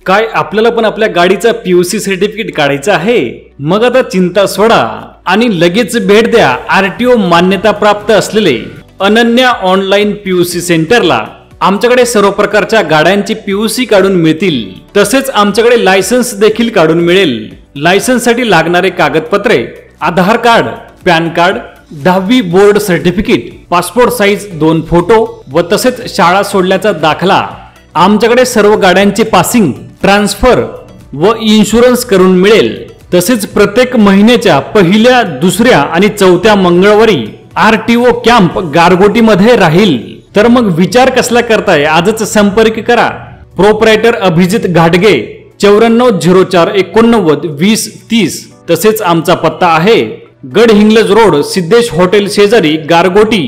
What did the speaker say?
काय आपल्याला पण आपल्या गाडीचा पीयूसी सर्टिफिकेट काढायचं आहे? मग आता चिंता सोडा आणि लगेच भेट द्या आरटीओ मान्यता प्राप्त असलेले अनन्या ऑनलाईन पीयूसी सेंटरला। आमच्याकडे सर्व प्रकारच्या गाड्यांची पीयूसी काढून मिळतील, तसेच आमच्याकडे लायसन्स देखील काढून मिळेल। लायसन्स साठी लागणारे कागदपत्रे आधार कार्ड, पॅन कार्ड, 10वी board certificate, passport size 2 photo व तसेच शाळा सोडल्याचा दाखला। आमच्याकडे सर्व गाड्यांचे पासिंग, ट्रान्सफर व इन्शुरन्स करून मिळेल। तसेच प्रत्येक महिन्याच्या पहिल्या, दुसऱ्या आणि चौथ्या मंगळवारी आरटीओ कॅम्प गारगोटी मध्ये राहील। तर मग विचार कसला करताय, आजच संपर्क करा। प्रोप्रायटर अभिजित घाटगे, 94 49 89 20 30। तसेच आमचा पत्ता आहे गडहिंग्लज रोड, सिद्धेश हॉटेल शेजारी, गारगोटी।